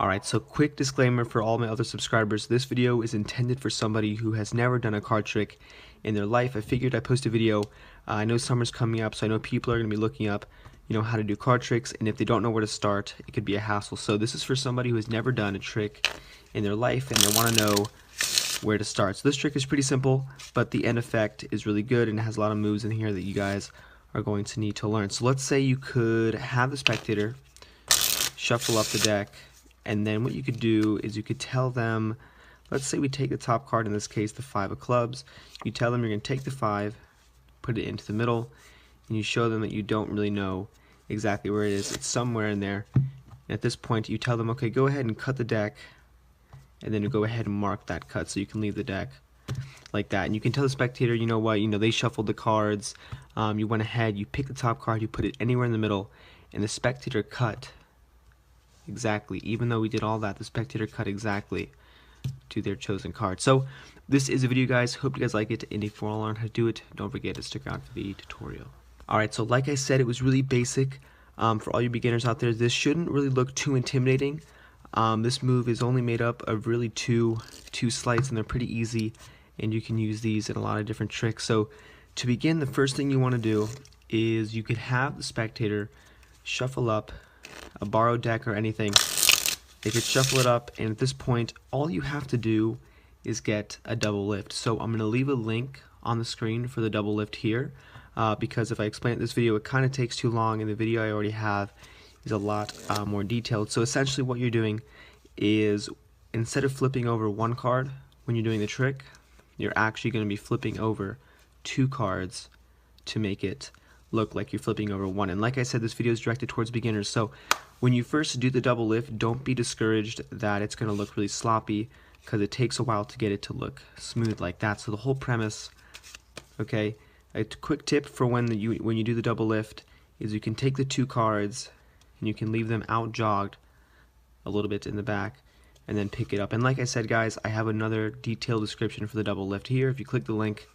Alright, so quick disclaimer for all my other subscribers. This video is intended for somebody who has never done a card trick in their life. I figured I'd post a video. I know summer's coming up, so I know people are going to be looking up, how to do card tricks, and if they don't know where to start, it could be a hassle. So this is for somebody who has never done a trick in their life and they want to know where to start. So this trick is pretty simple, but the end effect is really good and it has a lot of moves in here that you guys are going to need to learn. So let's say you could have the spectator shuffle up the deck, and then what you could do is you could tell them, let's say we take the top card, in this case the 5 of clubs. You tell them you're going to take the 5, put it into the middle, and you show them that you don't really know exactly where it is. It's somewhere in there. And at this point you tell them, okay, go ahead and cut the deck, and then you go ahead and mark that cut so you can leave the deck like that. And you can tell the spectator, you know what, they shuffled the cards, you went ahead, you pick the top card, you put it anywhere in the middle, and the spectator cut exactly. Even though we did all that, the spectator cut exactly to their chosen card. So this is a video, guys. Hope you guys like it, and if you want to learn how to do it, don't forget to stick around for the tutorial. Alright, so like I said, it was really basic. For all you beginners out there, this shouldn't really look too intimidating. This move is only made up of really two sleights, and they're pretty easy, and you can use these in a lot of different tricks. So to begin, the first thing you want to do is you could have the spectator shuffle up a borrowed deck or anything. They could shuffle it up, and at this point all you have to do is get a double lift. So I'm going to leave a link on the screen for the double lift here, because if I explain it in this video it kind of takes too long, and the video I already have is a lot more detailed. So essentially what you're doing is, instead of flipping over one card when you're doing the trick, you're actually going to be flipping over 2 cards to make it look like you're flipping over one. And like I said, this video is directed towards beginners, so when you first do the double lift, don't be discouraged that it's going to look really sloppy, because it takes a while to get it to look smooth like that. So the whole premise, okay, a quick tip for when you do the double lift is you can take the 2 cards and you can leave them out jogged a little bit in the back and then pick it up. And like I said, guys, I have another detailed description for the double lift here. If you click the link,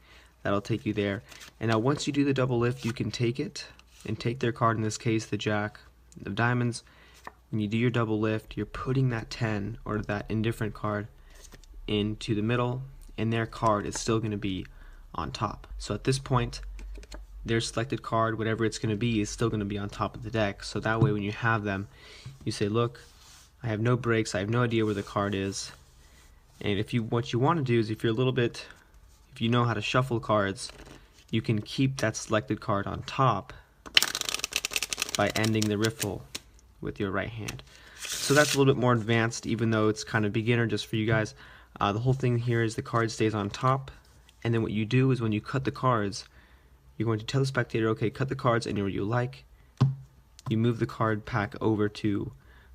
that'll take you there. And now once you do the double lift, you can take it and take their card, in this case the Jack of Diamonds. When you do your double lift, you're putting that 10 or that indifferent card into the middle, and their card is still going to be on top. So at this point, their selected card, whatever it's going to be, is still going to be on top of the deck. So that way when you have them, you say, look, I have no breaks, I have no idea where the card is. And what you want to do is, if you know how to shuffle cards, you can keep that selected card on top by ending the riffle with your right hand. So that's a little bit more advanced, even though it's kind of beginner just for you guys. The whole thing here is the card stays on top, and then what you do is when you cut the cards, you're going to tell the spectator, okay, cut the cards anywhere you like. You move the card pack over to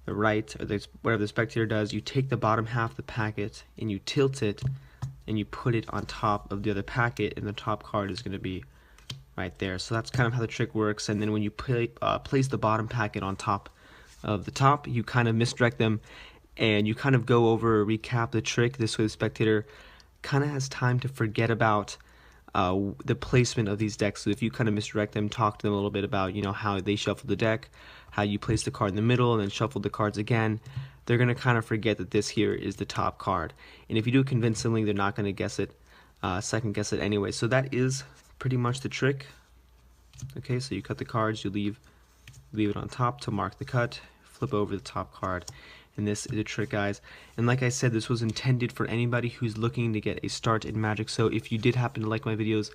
the right, or whatever the spectator does. You take the bottom half of the packet and you tilt it, and you put it on top of the other packet, and the top card is going to be right there. So that's kind of how the trick works. And then when you place the bottom packet on top of the top, you kind of misdirect them, and you kind of go over, recap the trick. This way the spectator kind of has time to forget about the placement of these decks. So if you kind of misdirect them, talk to them a little bit about how they shuffled the deck, how you place the card in the middle and then shuffled the cards again, they're going to kind of forget that this here is the top card. And if you do it convincingly, they're not going to guess it, second guess it anyway. So that is pretty much the trick. Okay, so you cut the cards, you leave it on top to mark the cut, flip over the top card, and this is a trick, guys. And like I said, this was intended for anybody who's looking to get a start in Magic. So if you did happen to like my videos,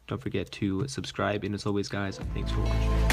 don't forget to subscribe, and as always, guys, thanks for watching.